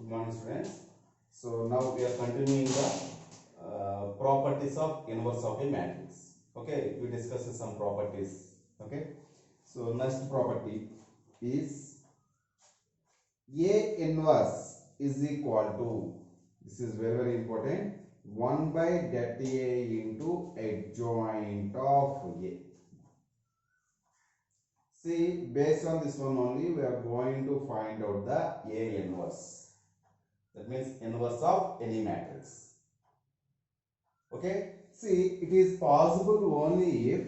Good morning, students. So now we are continuing the properties of inverse of a matrix. Okay, we discussed some properties. Okay, so next property is A inverse is equal to, this is very important, 1 by det A into adjoint of A. See, based on this one only, we are going to find out the A inverse. That means inverse of any matrix. Okay. See, it is possible only if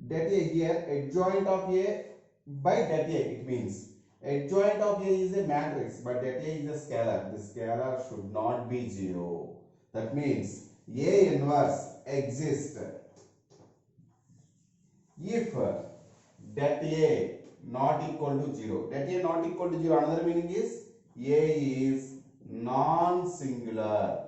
det A here adjoint of A by det A. It means adjoint of A is a matrix, but det A is a scalar. The scalar should not be 0. That means A inverse exists if det A not equal to 0. Det A not equal to 0. Another meaning is A is non-singular.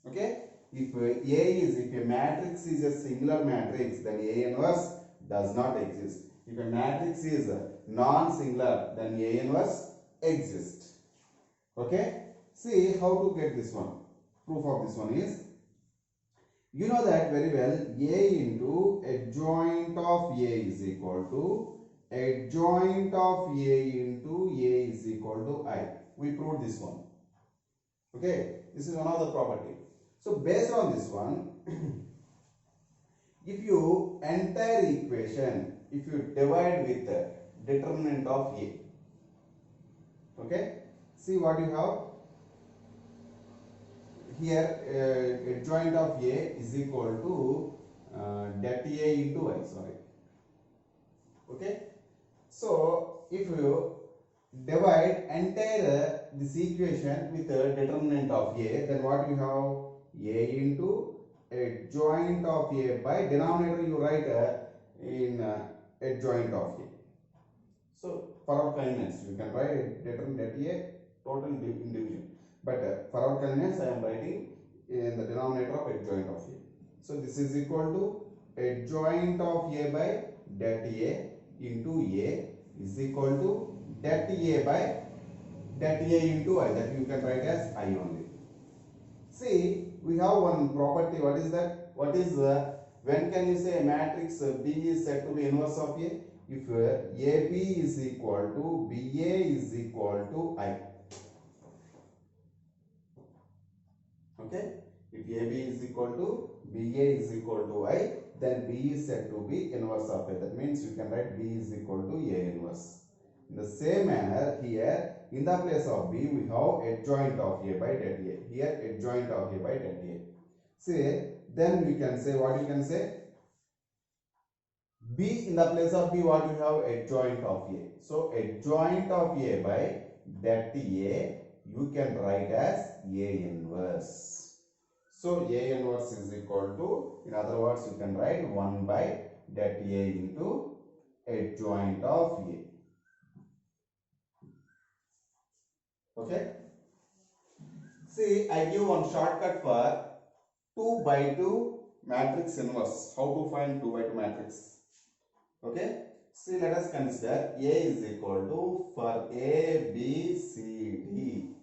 Okay, if a matrix is a singular matrix, then A inverse does not exist. If a matrix is non-singular, then A inverse exists. Okay, see how to get this one. Proof of this one is, you know that very well, A into adjoint of A is equal to adjoint of A into A is equal to I. We proved this one. Okay, this is one of the property. So based on this one, if you entire equation, if you divide with the determinant of A, okay, see what you have here. Adjoint of A is equal to det A into I. Sorry. Okay, so if you divide entire this equation with the determinant of A, then what you have? A into adjoint of A by denominator you write in adjoint of A. So for our convenience you can write determinant A total in division, but for our convenience I am writing in the denominator of adjoint of A. So this is equal to adjoint of A by det A into A is equal to det A by det A into I, that you can write as I only. See, we have one property. What is that? What is when can you say a matrix B is said to be inverse of A? If AB is equal to BA is equal to I. Okay, if AB is equal to BA is equal to I, then B is said to be inverse of A. That means you can write B is equal to A inverse. In the same manner, here in the place of B we have adjoint of A by det A. Here adjoint of A by det A. Say, then we can say, what you can say? B in the place of B, what you have? Adjoint of A. So adjoint of A by det A you can write as A inverse. So A inverse is equal to, in other words you can write 1 by det A into adjoint of A. Okay. See, I give one shortcut for 2 by 2 matrix inverse. How to find 2 by 2 matrix? Okay. See, let us consider A is equal to, for A, B, C, D.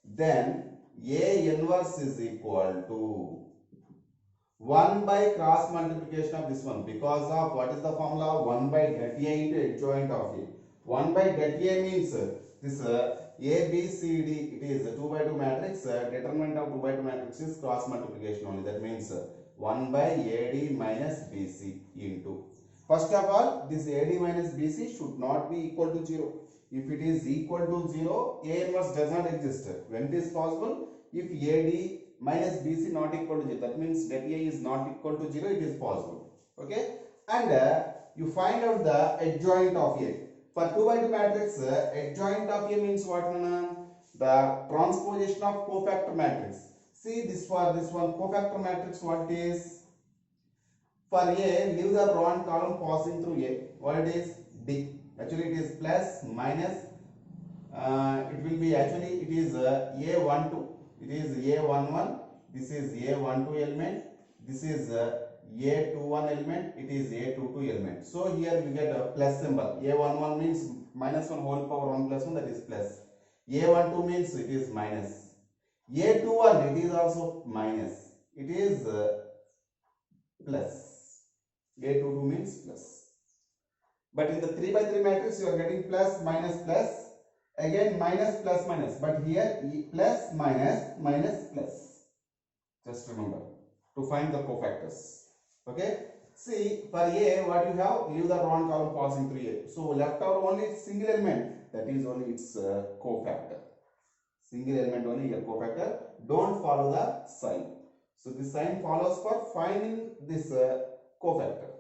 Then A inverse is equal to 1 by cross multiplication of this one, because of what is the formula? 1 by det A into adjoint of A. 1 by det A means this A, B, C, D, it is a 2 by 2 matrix. Determinant of 2 by 2 matrix is cross multiplication only. That means 1 by AD minus BC into. First of all, this AD minus BC should not be equal to 0. If it is equal to 0, A inverse does not exist. When it is possible? If AD minus BC not equal to 0. That means det A is not equal to 0, it is possible. Okay? And you find out the adjoint of A. For 2 by 2 matrix, adjoint of A means what? The transposition of cofactor matrix. See, this for this one cofactor matrix, what it is? For A, leave the row and column passing through A. What it is? D. Actually, it is plus, minus. It will be actually, it is A12. It is A11. This is A12 element. This is A21 element. It is A22 element. So here we get a plus symbol. A11 means minus 1 whole power 1 plus 1, that is plus. A12 means it is minus. A21 it is also minus. It is plus. A22 means plus. But in the 3 by 3 matrix you are getting plus minus plus, again minus plus minus, but here plus minus minus plus. Just remember to find the cofactors. Okay. See, for A, what you have? Leave the row and column passing through A. So left out only single element, that is only its cofactor. Single element only a cofactor. Don't follow the sign. So the sign follows for finding this cofactor.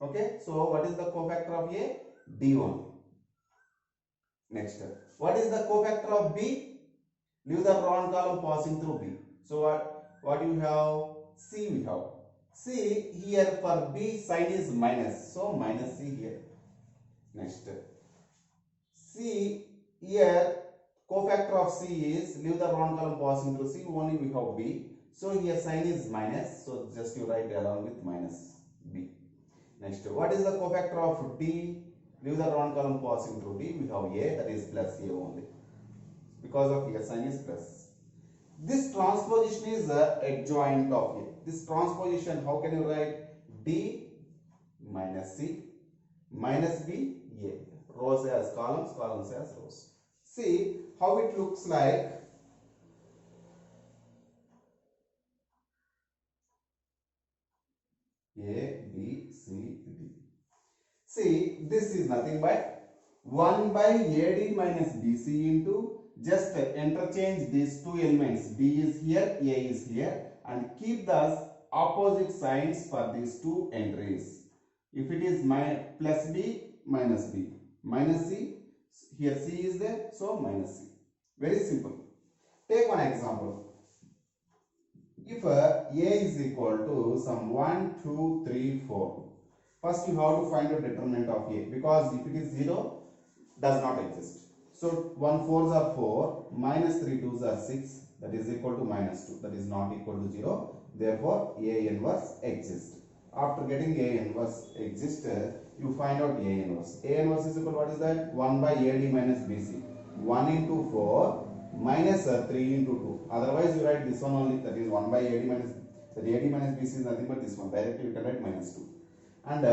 Okay. So what is the cofactor of A? D1. Next, what is the cofactor of B? Leave the row and column passing through B. So what you have? C we have. See, here for B sign is minus, so minus C here. Next, C here cofactor of C is, leave the row and column passing through C, only we have B. So here sign is minus, so just you write along with minus B. Next, what is the cofactor of D? Leave the row and column passing through D, we have A, that is plus A only. Because of here sign is plus. This transposition is adjoint of A. This transposition, how can you write? D minus C minus B, A. Rows as columns, columns as rows. See how it looks like. A, B, C, D. See, this is nothing but 1 by AD minus BC into, just interchange these two elements. B is here, A is here, and keep the opposite signs for these two entries. If it is plus B, minus B, minus C, here C is there, so minus C. Very simple. Take one example. If A is equal to some 1, 2, 3, 4. First you have to find the determinant of A, because if it is 0, does not exist. So 1 4s are 4, minus 3 2s are 6, that is equal to minus 2, that is not equal to 0. Therefore A inverse exists. After getting A inverse exists, you find out A inverse. A inverse is equal to, what is that? 1 by AD minus BC. 1 into 4 minus 3 into 2. Otherwise you write this one only, that is 1 by AD minus, that AD minus BC is nothing but this one. Directly you can write minus 2. And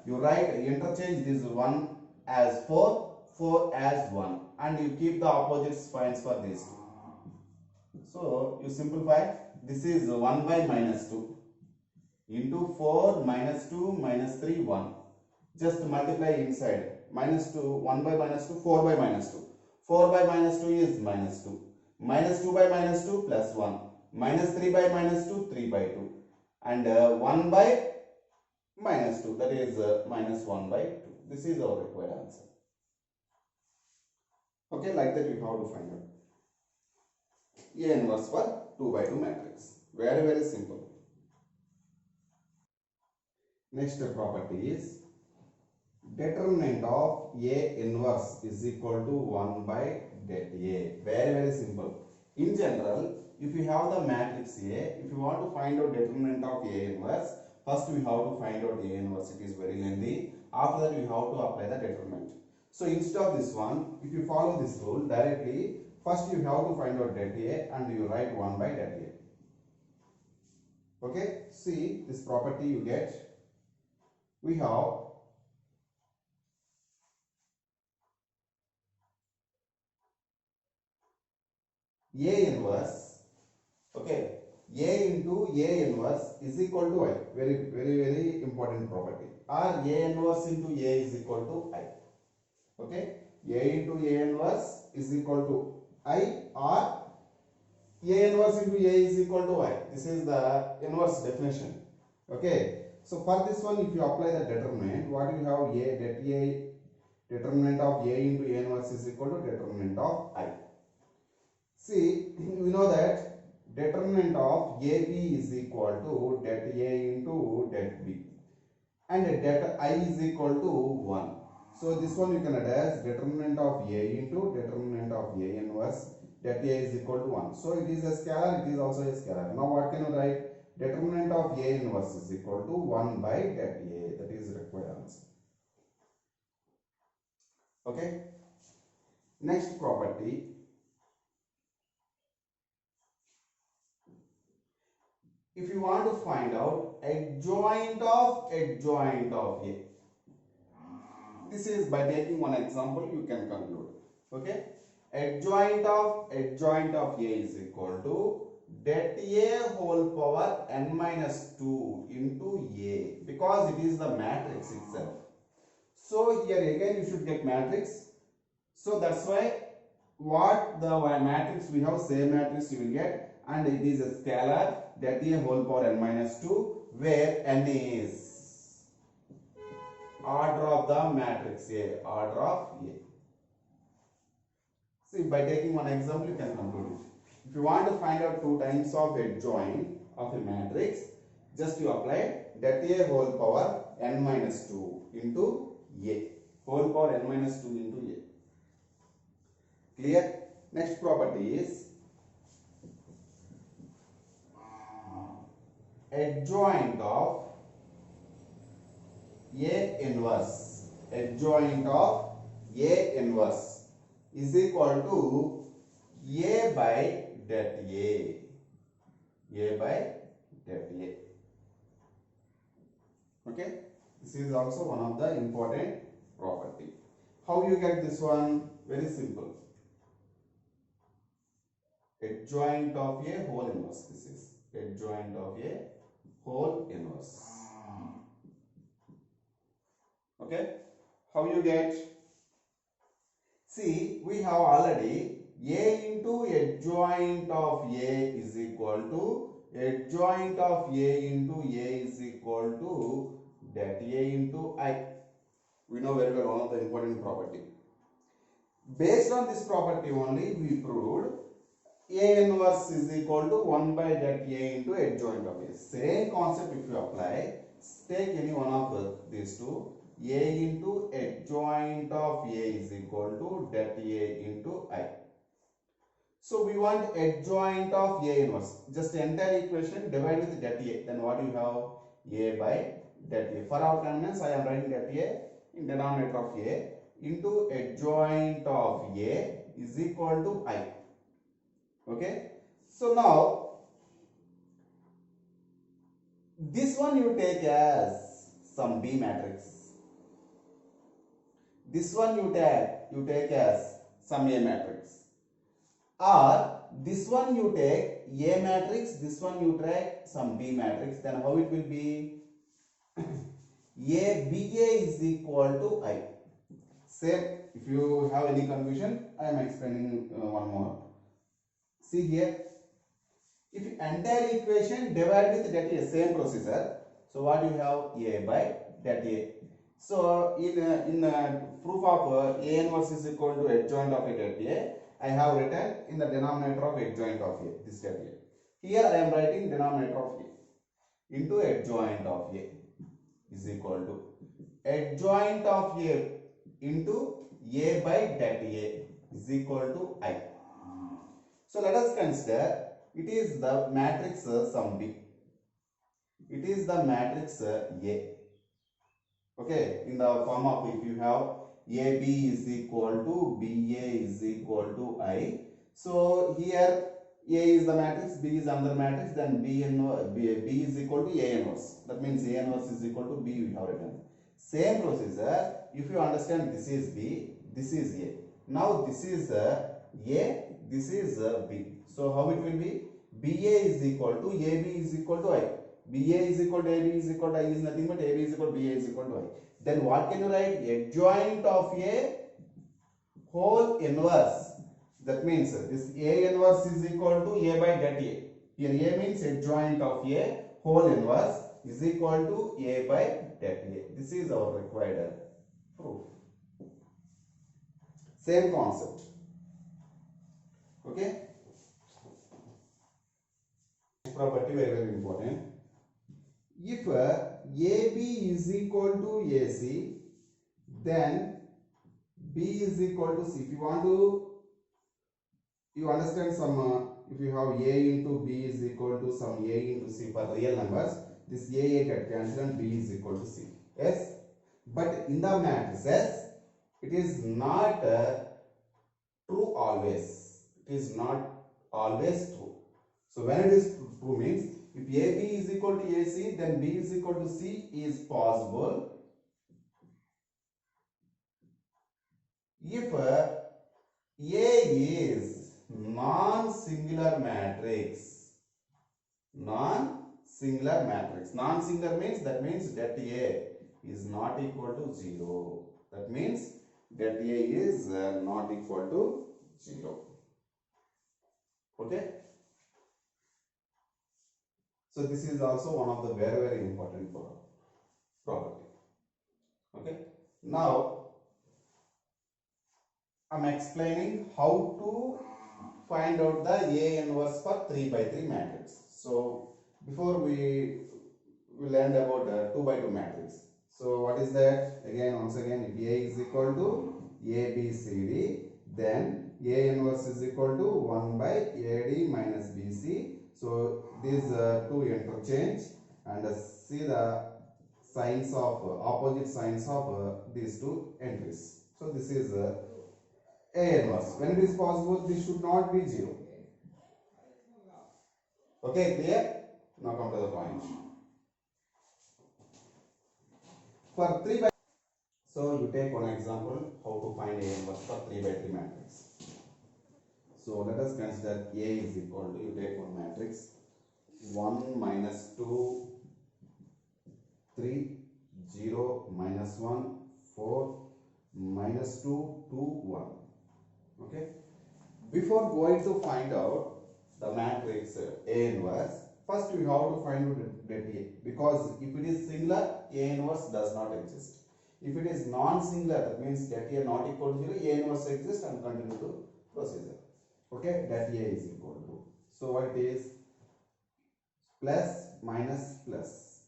you write, interchange this 1 as 4, 4 as 1, and you keep the opposite signs for these two. So you simplify, this is 1 by minus 2 into 4 minus 2 minus 3 1. Just multiply inside. Minus 2, 1 by minus 2, 4 by minus 2. 4 by minus 2 is minus 2. Minus 2 by minus 2 plus 1. Minus 3 by minus 2, 3 by 2. And 1 by minus 2, that is minus 1 by 2. This is our required answer. Okay, like that you have to find out A inverse for 2 by 2 matrix. Very, very simple. Next property is determinant of A inverse is equal to 1 by det A. Very, very simple. In general, if you have the matrix A, if you want to find out determinant of A inverse, first we have to find out A inverse. It is very lengthy. After that, we have to apply the determinant. So instead of this one, if you follow this rule directly, first you have to find out det A and you write 1 by det A. Okay, see this property you get. We have A inverse, okay, A into A inverse is equal to I. Very, very, very important property. Or A inverse into A is equal to I. Okay, A into A inverse is equal to I, or A inverse into A is equal to I. This is the inverse definition. Okay, so for this one, if you apply the determinant, what you have? A det A, determinant of A into A inverse is equal to determinant of I. See, we know that determinant of AB is equal to det A into det B, and det I is equal to 1. So this one you can add as determinant of A into determinant of A inverse, det A is equal to 1. So it is a scalar, it is also a scalar. Now what can you write? Determinant of A inverse is equal to 1 by det A. That is required answer. Okay. Next property, if you want to find out adjoint of A, this is by taking one example you can conclude. Okay, adjoint of A is equal to det A whole power n minus 2 into A, because it is the matrix itself. So here again you should get matrix. So that's why what the matrix we have, same matrix you will get, and it is a scalar det A whole power n minus 2, where n is order of the matrix A, order of A. See, by taking one example you can conclude it. If you want to find out two times of adjoint of a matrix, just you apply det A whole power n minus 2 into A, whole power n minus 2 into A. Clear? Next property is adjoint of A inverse. Adjoint of A inverse is equal to A by det A. A by det A. Okay? This is also one of the important property. How you get this one? Very simple. Adjoint of A whole inverse. This is adjoint of A whole inverse. Okay, how you get? See, we have already A into adjoint of A is equal to adjoint of A into A is equal to det A into I. We know very well one of the important property. Based on this property only, we proved A inverse is equal to 1 by det A into adjoint of A. Same concept if you apply, take any one of these two. A into adjoint of A is equal to det A into I. So we want adjoint of A inverse. Just entire equation divide with det A. Then what you have? A by det A. For our convenience, I am writing det A in denominator of A into adjoint of A is equal to I. Okay. So now this one you take as some B matrix. This one you take as some A matrix, or this one you take A matrix, this one you take some B matrix. Then how it will be? A BA is equal to I. Same. If you have any confusion, I am explaining one more. See here. If entire equation divide with det A, same procedure. So what you have? A by det A. So in proof of A inverse is equal to adjoint of a det A, I have written in the denominator of adjoint of A, this det A. Here I am writing denominator of A into adjoint of A is equal to adjoint of A into A by det A is equal to I. So let us consider it is the matrix sum B. It is the matrix A. Okay, in the form of, if you have AB is equal to BA is equal to I. So here A is the matrix, B is another matrix, then B is equal to A inverse. That means A inverse is equal to B we have written. Same procedure, if you understand this is B, this is A. Now this is A, this is B. So how it will be? BA is equal to AB is equal to I. BA is equal to AB is equal to I is nothing but AB is equal to BA is equal to I. Then what can you write? Adjoint of A whole inverse. That means this A inverse is equal to A by det A. Here A means adjoint of A whole inverse is equal to A by det A. This is our required proof. Same concept. Okay. Property very important. If AB is equal to AC, then B is equal to C. If you want to, you understand some, if you have A into B is equal to some A into C for real numbers, this A get cancelled and B is equal to C. Yes, but in the matrices, it is not always. It is not always true. So when it is true means if AB is equal to AC, then B is equal to C is possible if A is non-singular matrix. Non-singular matrix. Non-singular means that means that A is not equal to 0. That means that A is not equal to 0. Okay. So this is also one of the very important property. Okay. Now I am explaining how to find out the A inverse for 3 by 3 matrix. So before we learned about 2 by 2 matrix. So what is that? Once again, if A is equal to A, B, C, D, then A inverse is equal to 1 by AD minus BC. So these two interchange and see the signs of opposite signs of these two entries. So this is A inverse. When it is possible, this should not be 0. Okay, clear? Now come to the point. For 3 by, so you take one example how to find A inverse for 3 by 3 matrix. So let us consider A is equal to, you take one matrix 1 minus 2 3 0 minus 1 4 minus 2 2 1. Okay. Before going to find out the matrix A inverse, first we have to find out that A, because if it is singular, A inverse does not exist. If it is non-singular, that means that A not equal to 0, A inverse exists and continue to procedure. Okay, that A is equal to. So what it is? Plus minus plus.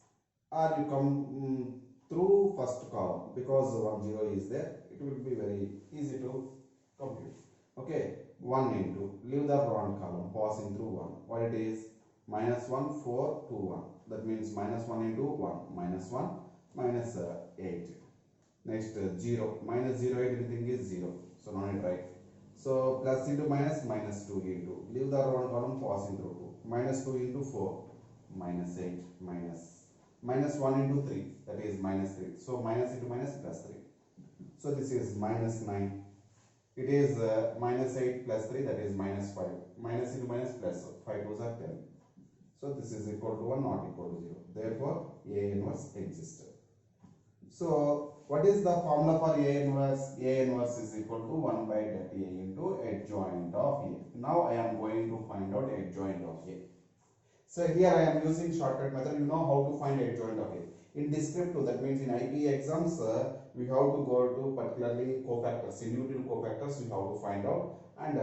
Or you come through first column, because 1 0 is there, it will be very easy to compute. Okay, 1 into, leave the wrong column, passing through 1. What it is? Minus 1 4 2 1. That means minus 1 into 1, minus 1 minus 8. Next 0, minus 0 everything is 0, so no need write. So plus into minus, minus 2 into, leave the wrong column, passing through 2. Minus 2 into 4, minus 8, minus 1 into 3, that is minus 3. So minus into minus plus 3. So this is minus 9. It is minus 8 plus 3, that is minus 5. Minus into minus plus 5 2s are 10. So this is equal to 1, not equal to 0. Therefore, A inverse exists. So what is the formula for A inverse? A inverse is equal to 1 by that A into adjoint of A. Now I am going to find out adjoint of A. So here I am using shortcut method. You know how to find adjoint of A. In descriptive, that means in IP exams, we have to go to particularly cofactors, individual cofactors we have to find out and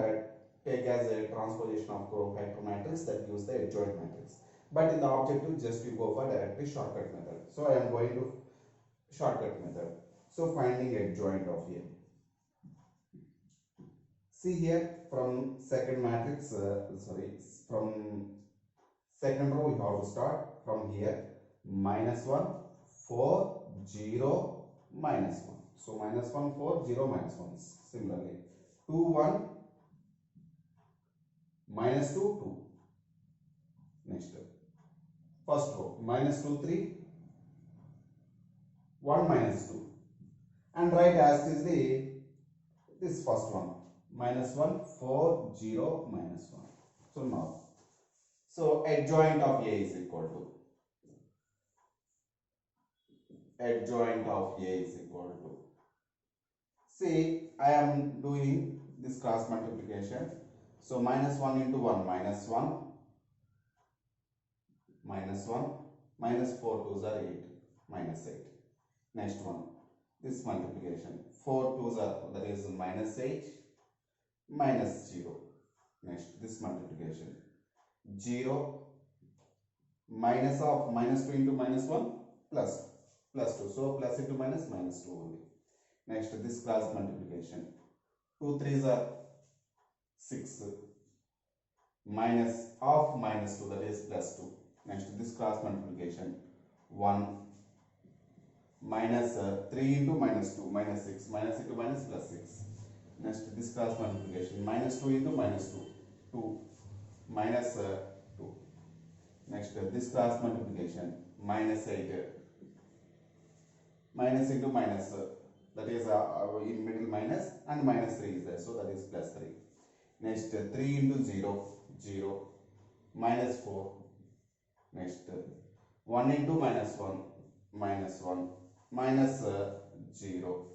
take as a transposition of cofactor matrix that gives the adjoint matrix. But in the objective, just you go for directly shortcut method. So I am going to shortcut method. So finding adjoint of A. See here from second matrix, from second row we have to start from here. Minus 1 4 0 minus 1. So minus 1 4 0 minus 1. Similarly 2 1 minus 2 2. Next first row minus 2 3 1 minus 2, and write as is this first one minus 1 4 0 minus 1. So now, so adjoint of A is equal to, adjoint of A is equal to, see I am doing this cross multiplication. So minus 1 into 1 minus 1 minus 1 minus 4 2s are 8 minus 8. Next one, this multiplication 4 2s are, that is minus 8 minus 0. Next this multiplication 0 minus of minus 2 into minus 1 plus 2. So plus into minus, minus 2 only. Next this cross multiplication 2 3s are 6 minus of minus 2, that is plus 2. Next this cross multiplication 1 minus 3 into minus 2 minus 6 minus into minus plus 6. Next, this cross multiplication, minus 2 into minus 2, 2 minus 2. Next, this cross multiplication, minus 8, minus into minus, that is in middle minus, and minus 3 is there, so that is plus 3. Next, 3 into 0, 0, minus 4. Next, 1 into minus 1, minus 1, minus 0.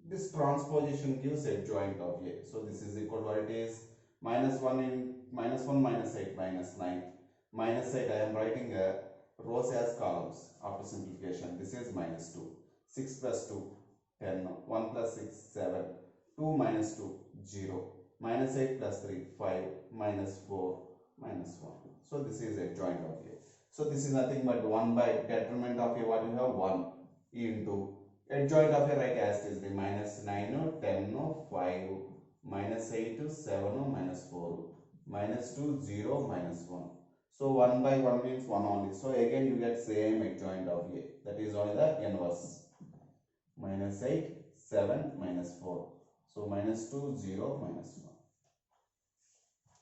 This transposition gives adjoint of A. So this is equal to what it is, minus 1 in minus 1 minus 8 minus 9. Minus 8, I am writing rows as columns after simplification. This is minus 2. 6 plus 2, 10. 1 plus 6, 7. 2 minus 2, 0. Minus 8 plus 3, 5. Minus 4, minus 1. So this is adjoint of A. So this is nothing but 1 by determinant of A, what you have, 1 into adjoint of A, right as it is, the minus 9, 10, 5, minus 8, 7, minus 4, minus 2, 0, minus 1. So 1 by 1 means 1 only. So again you get same adjoint of A. That is only the inverse. Minus 8, 7, minus 4. So minus 2, 0, minus 1.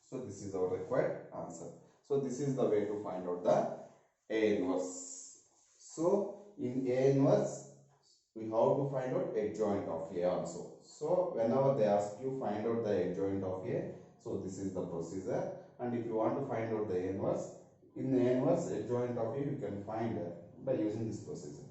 So this is our required answer. So this is the way to find out the A inverse. So in A inverse, we have to find out adjoint of A also. So whenever they ask you find out the adjoint of A, so this is the procedure. And if you want to find out the inverse, in the inverse adjoint of A you can find by using this procedure.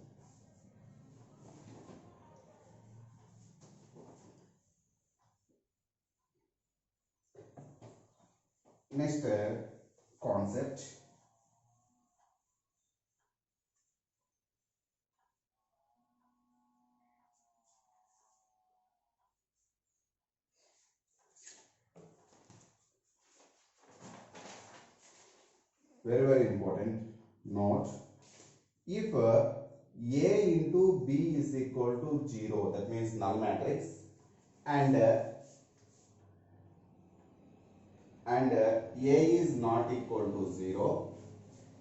Next concept. Very, very important note. If A into B is equal to 0, that means null matrix, and A is not equal to 0,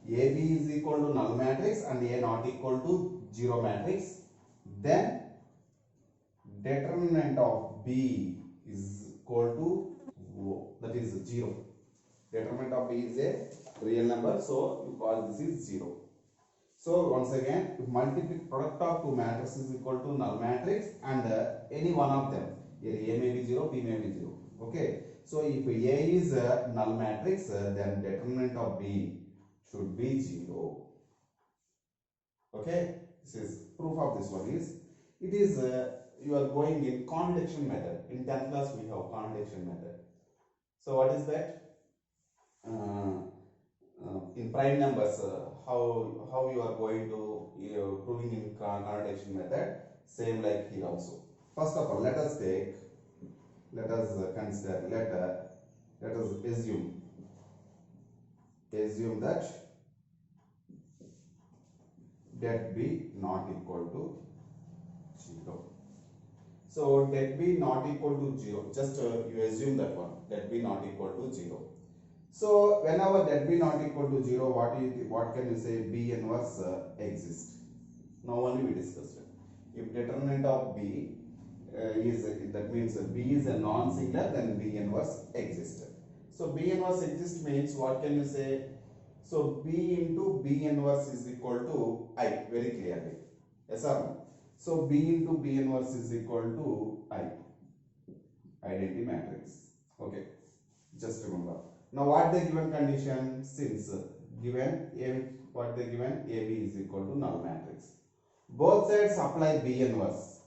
AB is equal to null matrix and A not equal to 0 matrix, then determinant of B is equal to, that is 0. Determinant of B is a real number, so you call this is 0. So once again, if product of two matrices is equal to null matrix and any one of them, here A may be 0, B may be 0. Okay. So if A is a null matrix, then determinant of B should be 0. Okay. This is proof of this one is, it is you are going in contradiction method. In 10th class we have contradiction method. So what is that? In prime numbers, how you are going to proving in contradiction method, same like here also. First of all, let us consider, let us assume that det B not equal to 0. So det B not equal to 0, just you assume that one, det B not equal to 0. So whenever that B not equal to 0, what can you say? B inverse exists. Now only we discussed it. If determinant of B is, that means B is a non-singular, then B inverse exists. So B inverse exists means what can you say? So B into B inverse is equal to I, very clearly. Yes or no? So B into B inverse is equal to I, identity matrix. Okay, just remember. Now what the given condition, since given A, what they given, AB is equal to null matrix. Both sides apply B inverse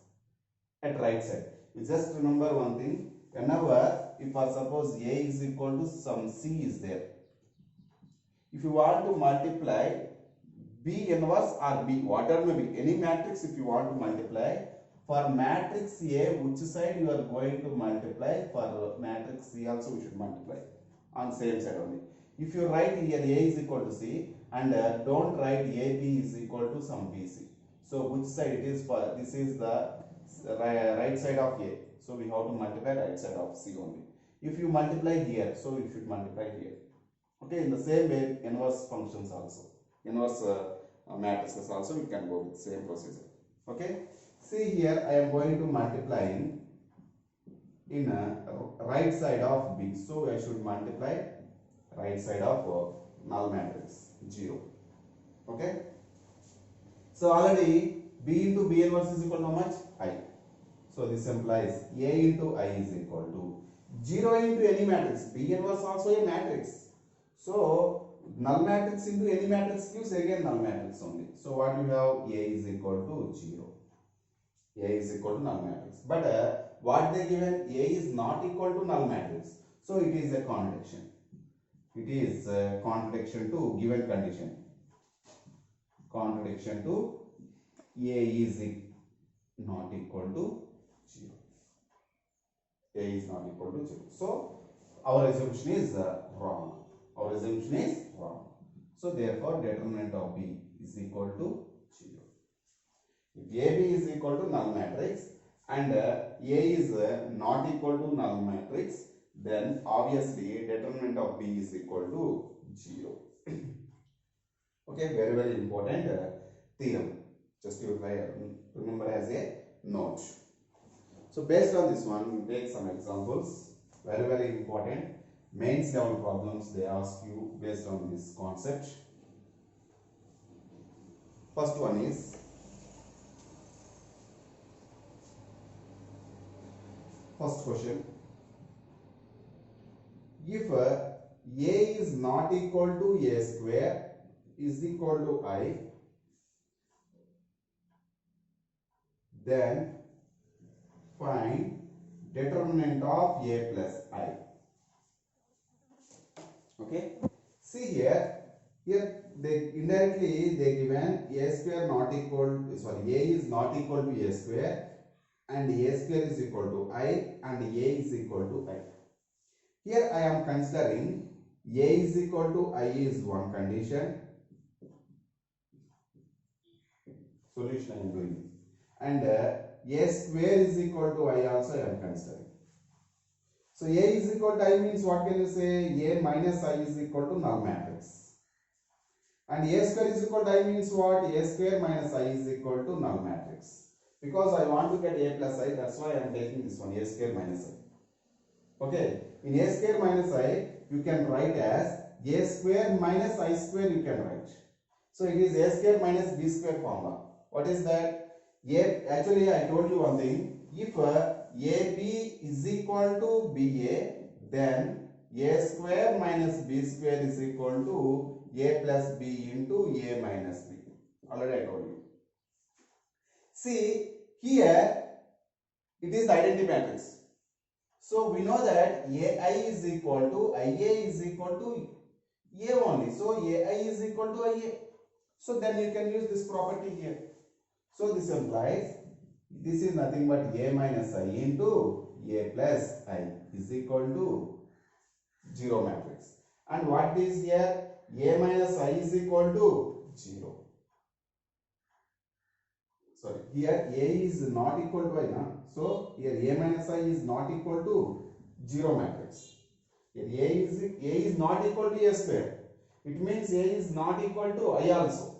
at right side. You just remember one thing, whenever, if I suppose A is equal to some C is there, if you want to multiply B inverse or B, whatever may be, any matrix if you want to multiply, for matrix A, which side you are going to multiply, for matrix C also we should multiply on same side only. If you write here A is equal to C and don't write AB is equal to some BC. So which side it is for, this is the right side of A. So we have to multiply right side of C only. If you multiply here, so you should multiply here. Okay, in the same way inverse functions also, inverse matrices also we can go with same procedure. Okay, see here I am going to multiplying in right side of B. So I should multiply right side of null matrix 0. Okay. So already B into B inverse is equal to how much? I. So this implies A into I is equal to 0 into any matrix. B inverse also a matrix. So null matrix into any matrix gives again null matrix only. So what you have? A is equal to 0. A is equal to null matrix. But what they given? A is not equal to null matrix. So it is a contradiction. It is a contradiction to given condition. Contradiction to A is not equal to 0. A is not equal to 0. So our assumption is wrong. Our assumption is wrong. So therefore determinant of B is equal to 0. If AB is equal to null matrix and A is not equal to null matrix, then obviously determinant of B is equal to 0. Okay, very important theorem. Just you remember as a note. So based on this one, we take some examples. Very important. Mains level problems they ask you based on this concept. First one is first question. If A is not equal to A square is equal to I, then find determinant of A plus I. Okay. See here they indirectly they given A square not equal, sorry, A is not equal to A square and A square is equal to I and A is equal to I. Here I am considering A is equal to I is one condition. Solution I am doing. And A square is equal to I also I am considering. So A is equal to I means what can you say? A minus I is equal to null matrix. And A square is equal to I means what? A square minus I is equal to null matrix. Because I want to get A plus I, that's why I am taking this one, A square minus I. Okay, in A square minus I, you can write as A square minus I square you can write. So it is A square minus B square formula. What is that? Actually I told you one thing. If AB is equal to BA, then A square minus B square is equal to A plus B into A minus B. Already I told you. See, here it is the identity matrix. So we know that AI is equal to IA is equal to A only. So AI is equal to IA. So then you can use this property here. So this implies this is nothing but A minus I into A plus I is equal to 0 matrix. And what is here? A minus I is equal to 0. Sorry, here A is not equal to I. So here A minus I is not equal to 0 matrix. Here A is not equal to A square. It means A is not equal to I also.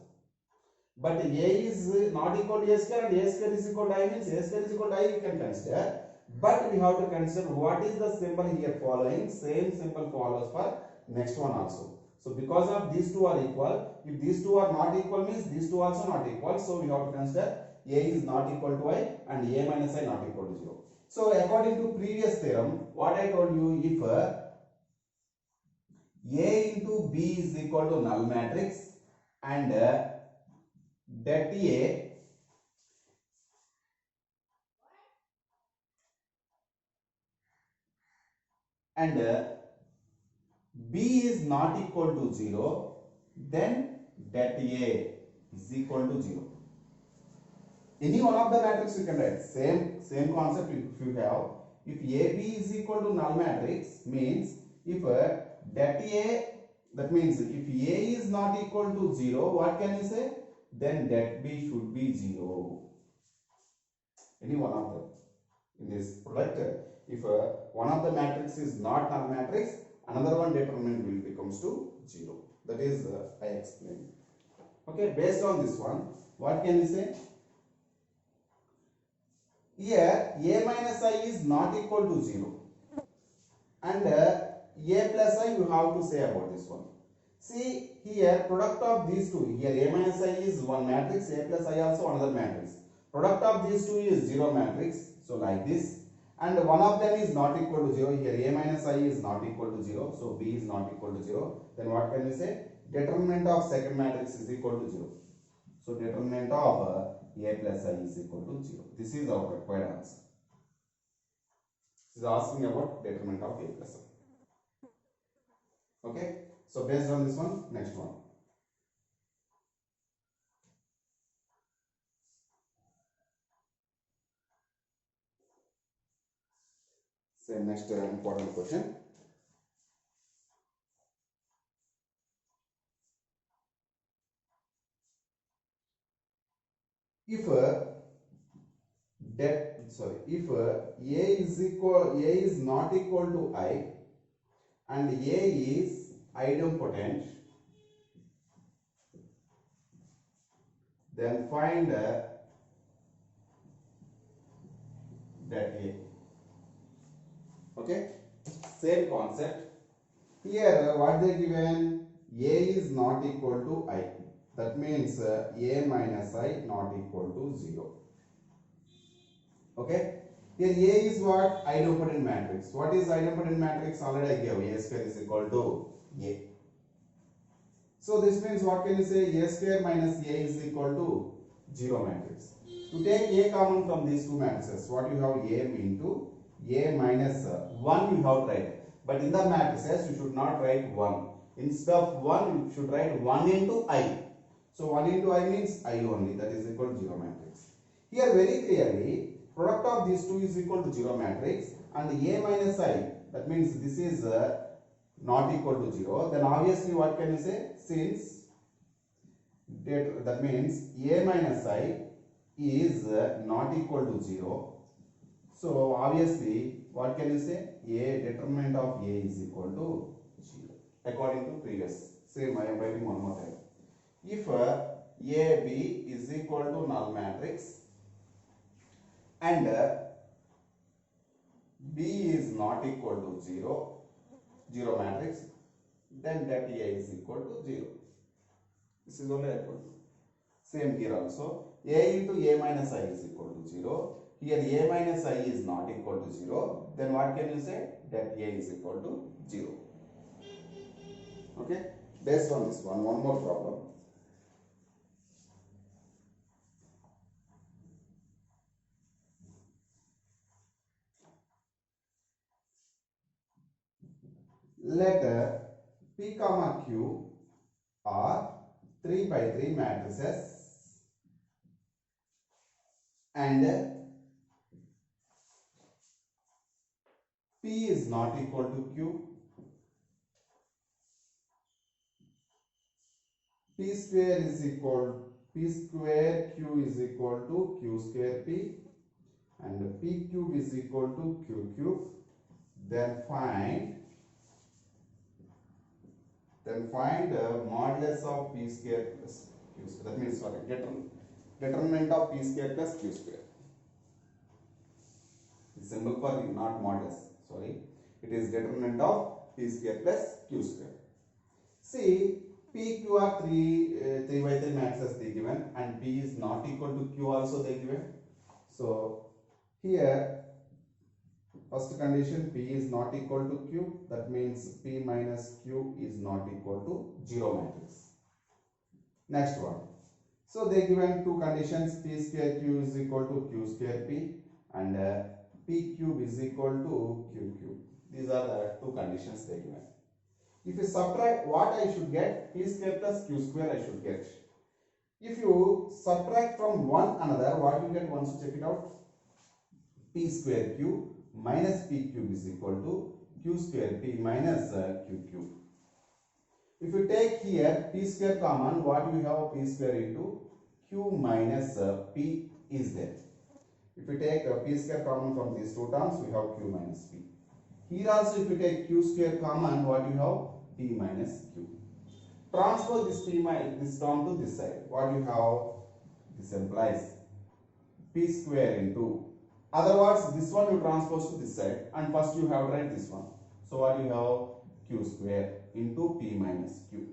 But A is not equal to A square and A square is equal to I means A square is equal to I you can consider. But we have to consider what is the symbol here following. Same symbol follows for next one also. So because of these two are equal, if these two are not equal means these two also not equal. So we have to consider A is not equal to I and A minus I not equal to 0. So according to previous theorem, what I told you, if A into B is equal to null matrix and that A and B is not equal to 0, then that A is equal to 0. Any one of the matrix you can write. Same concept if you have. If AB is equal to null matrix means if that A, that means if A is not equal to 0, what can you say? Then that B should be 0. Any one of them. In this product, if one of the matrix is not null matrix, another one determinant will becomes to 0. That is I explained. Okay, based on this one, what can we say? Here a minus I is not equal to 0, and a plus I you have to say about this one. See here, product of these two, here a minus I is one matrix, a plus I also another matrix. Product of these two is 0 matrix, so like this, and one of them is not equal to 0. Here a minus I is not equal to 0, so b is not equal to 0. Then what can we say? Determinant of second matrix is equal to 0. So determinant of a plus I is equal to 0. This is our required answer. This is asking about determinant of a plus I. Okay. So based on this one, next one. Say next important question. If if a is not equal to I and a is idempotent, then find that a. Okay, same concept. Here what they given, a is not equal to I, that means a minus I not equal to 0. Okay, here a is what? Idempotent matrix. What is idempotent matrix? Already I gave a square is equal to a. So this means what can you say? A square minus a is equal to 0 matrix. To take a common from these two matrices, what you have? A into a minus 1 you have to write. But in the matrices you should not write 1. Instead of 1 you should write 1 into I. So 1 into I means I only, that is equal to 0 matrix. Here very clearly product of these two is equal to 0 matrix, and a minus I, that means this is not equal to 0. Then obviously what can you say? Since that means a minus I is not equal to 0, so obviously what can you say? A determinant of a is equal to 0 according to previous. Same I am writing one more time. If AB is equal to null matrix and B is not equal to 0 matrix, then that A is equal to 0. This is only equal to. Same here also. A into A minus I is equal to 0. Here A minus I is not equal to 0. Then what can you say? That A is equal to 0. Okay. Based on this one more problem. Let P comma Q are 3 by 3 matrices and P is not equal to Q. P square is equal P square Q is equal to Q square P, and P cube is equal to Q cube. Then find modulus of P square plus Q square. That means sorry, determinant of P square plus Q square. The symbol for not modulus. Sorry, it is determinant of P square plus Q square. See, P, Q are 3 by 3 matrices they given, and P is not equal to Q also they given. So here first condition, P is not equal to Q, that means P minus Q is not equal to 0 matrix. Next one. So they given two conditions, P square Q is equal to Q square P, and P cube is equal to Q cube. These are the two conditions they given. If you subtract, what I should get? P square plus Q square I should get. If you subtract from one another, what you get once you check it out? P square Q minus P cube is equal to Q square P minus Q cube. If you take here P square common, what you have? P square into Q minus P is there. If you take P square common from these two terms, we have Q minus P. Here also if you take Q square common, what you have? P minus Q. Transpose this term to this side. What you have? This implies P square into Otherwise, this one you transpose to this side, and first you have to write this one. So what you have? Q square into P minus Q.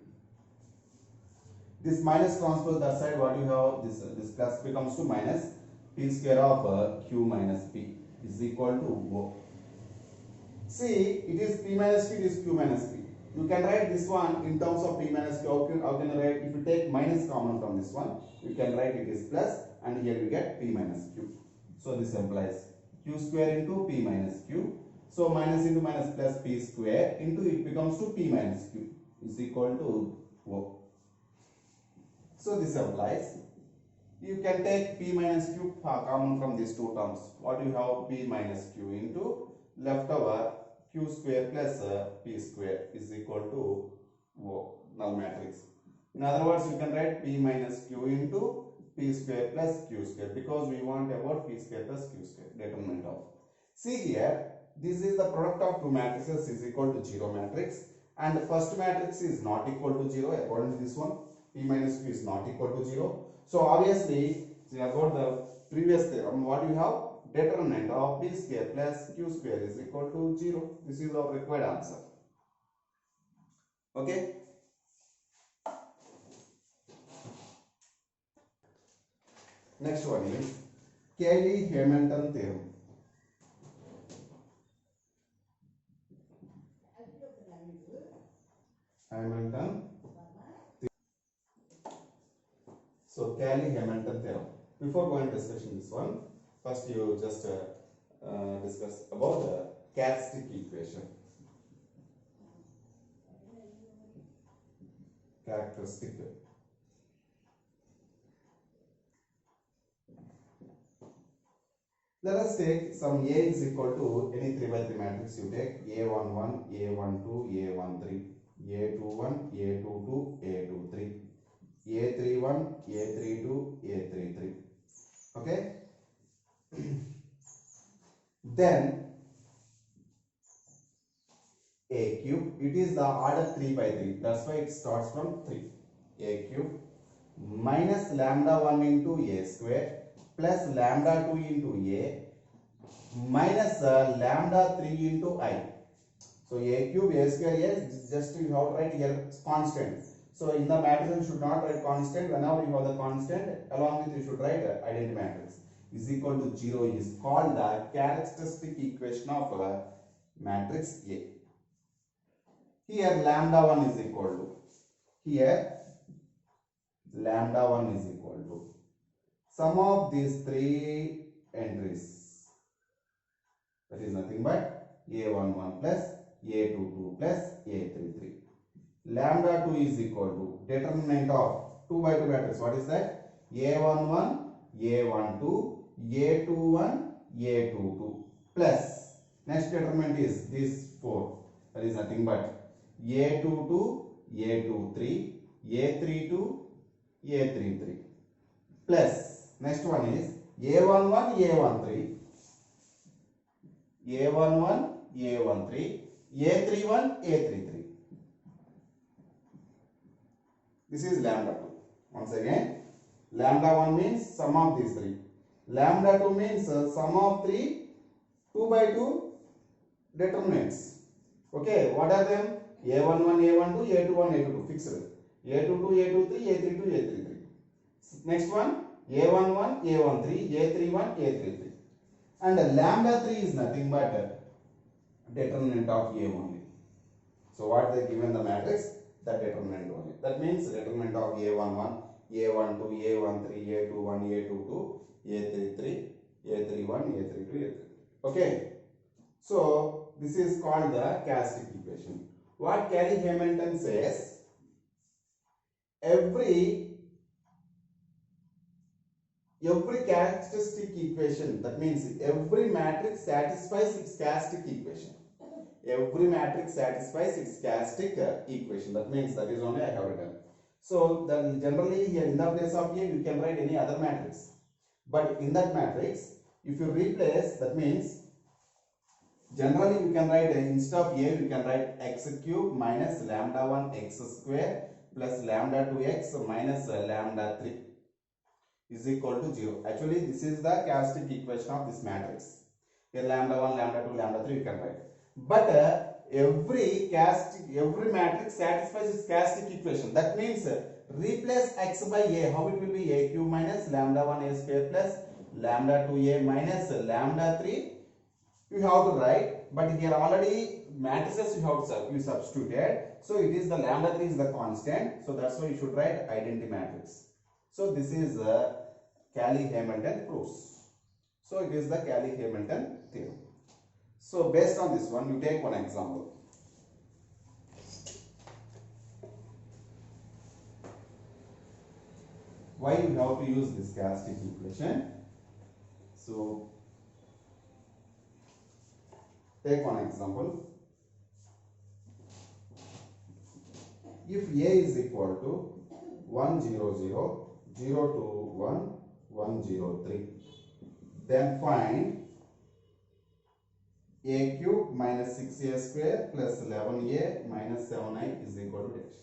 This minus transpose that side, what you have? This plus becomes to minus P square of Q minus P is equal to O. See, it is P minus P, it is Q minus P. You can write this one in terms of P minus Q. How can you write? If you take minus common from this one, you can write it is plus, and here we get P minus Q. So this implies Q square into P minus Q. So minus into minus plus P square into it becomes to P minus Q is equal to O. So this implies you can take P minus Q common from these two terms. What you have? P minus Q into leftover Q square plus P square is equal to O, null matrix. In other words, you can write P minus Q into P square plus Q square, because we want about P square plus Q square, determinant of. See here, this is the product of two matrices is equal to 0 matrix, and the first matrix is not equal to 0 according to this one. P minus Q is not equal to 0. So obviously, about the previous theorem, what you have? Determinant of P square plus Q square is equal to 0. This is our required answer. Okay. Next one is Cayley-Hamilton theorem. Hamilton. So Cayley-Hamilton theorem. Before going to discussion this one, first you just discuss about the characteristic equation. Characteristic. Let us take some A is equal to any 3 by 3 matrix. You take A11, A12, A13, A21, A22, A23, A31, A32, A33. Okay. Then A cube, it is the order 3 by 3. That's why it starts from 3. A cube minus lambda 1 into A square plus lambda 2 into A minus lambda 3 into I. So A cube, A square, yes, just you have to write here constant. So in the matrix you should not write constant. Whenever you have the constant, along with you should write identity matrix is equal to 0 is called the characteristic equation of matrix A. Here lambda 1 is equal to, here lambda 1 is equal to sum of these three entries, that is nothing but A11 plus A22 plus A33. Lambda 2 is equal to determinant of 2 by 2 matrix. What is that? A11, A12, A21, A22 plus next determinant is this 4. That is nothing but A22, A23, A32, A33 plus next one is A11, A13, A11, A13, A31, A33. This is lambda 2. Once again, lambda 1 means sum of these three. Lambda 2 means sum of 3 2 by 2 determinants. Okay, what are them? A11, A12, A21, A22 fixed. A22, A23, A32, A33. Next one, A11, A13, A31, A33. And lambda 3 is nothing but determinant of A only. So what they given the matrix? That determinant only. That means determinant of A11, A12, A13, A21, A22, A33, A31, A32, A33. Okay. So this is called the characteristic equation. What Cayley-Hamilton says, every characteristic equation, that means every matrix satisfies its characteristic equation. Every matrix satisfies its characteristic equation. That means that is only I have written. So then generally here in the place of A you can write any other matrix. But in that matrix, if you replace, that means generally you can write instead of A you can write x cube minus lambda 1 x square plus lambda 2x minus lambda 3 is equal to 0. Actually, this is the characteristic equation of this matrix. Here lambda 1, lambda 2, lambda 3 you can write. But every matrix satisfies its characteristic equation. That means replace x by a. How it will be? A cube minus lambda 1 a square plus lambda 2a minus lambda 3. You have to write, but here already matrices you substituted. So it is the lambda 3 is the constant. So that's why you should write identity matrix. So this is Cayley-Hamilton proofs. So it is the Cayley-Hamilton theorem. So based on this one, you take one example. Why you have to use this characteristic equation? So take one example. If A is equal to 1 0 0 0 2 1 1 0 3, then find a cube minus 6a square plus 11a minus 7i is equal to dash.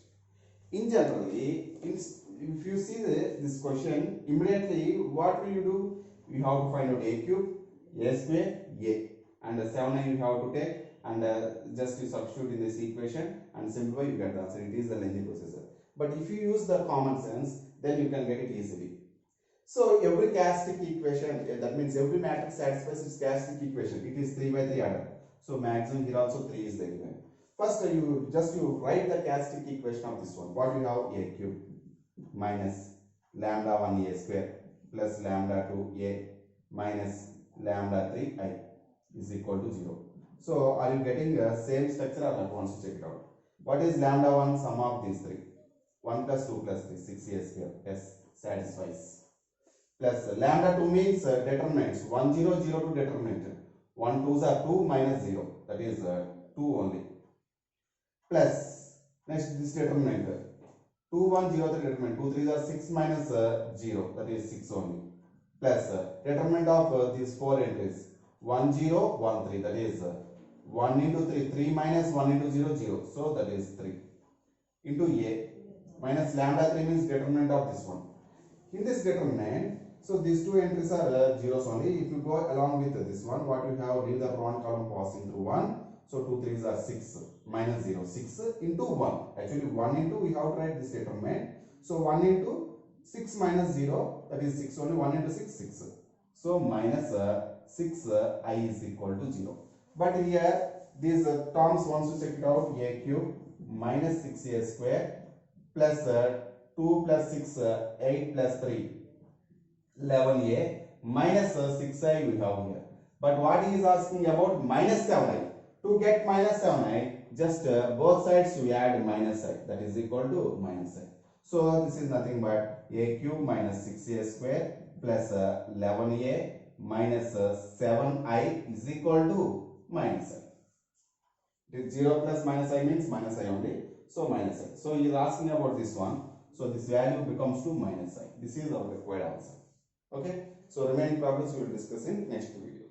In generally, if you see this question, immediately what will you do? You have to find out a cube, a square, a, and 7i you have to take, and just you substitute in this equation and simplify, you get the answer. It is the lengthy procedure. But if you use the common sense, then you can get it easily. So every characteristic equation, that means every matrix satisfies its characteristic equation. It is 3 by 3 order. So maximum here also 3 is the given. First you write the characteristic equation of this one. What you have? A cube minus lambda 1 a square plus lambda 2 a minus lambda 3 I is equal to 0. So are you getting the same structure or not? Once you check it out. What is lambda 1? Sum of these three. 1 plus 2 plus 3, 6a square. Yes, satisfies. Plus lambda 2 means determinants. 1 0 0 to determinant. 1 2s are 2 minus 0. That is 2 only. Plus next this determinant. 2 1 0 the determinant. 2 3s are 6 minus 0. That is 6 only. Plus determinant of these 4 entries. 1 0 1 3. That is 1 into 3. 3 minus 1 into 0 0. So that is 3. Into a minus lambda 3 means determinant of this one. In this determinant, so these two entries are zeros only. If you go along with this one, what you have? Leave the one column passing through 1. So 2 3s are 6 minus 0. 6 into 1. Actually 1 into we have to write this determinant. So 1 into 6 minus 0, that is 6 only. 1 into 6 6. So minus 6 I is equal to 0. But here these terms, once you check it out, a cube minus 6a square plus 2 plus 6 8 plus 3 11a minus 6i we have here. But what he is asking about? Minus 7i. To get minus 7i, just both sides you add minus I, that is equal to minus I. So this is nothing but a cube minus 6a square plus 11a minus 7i is equal to minus I. It is 0 plus minus I means minus I only. So minus I. So he is asking about this one. So this value becomes to minus I. This is our required answer. Okay. So remaining problems we will discuss in next video.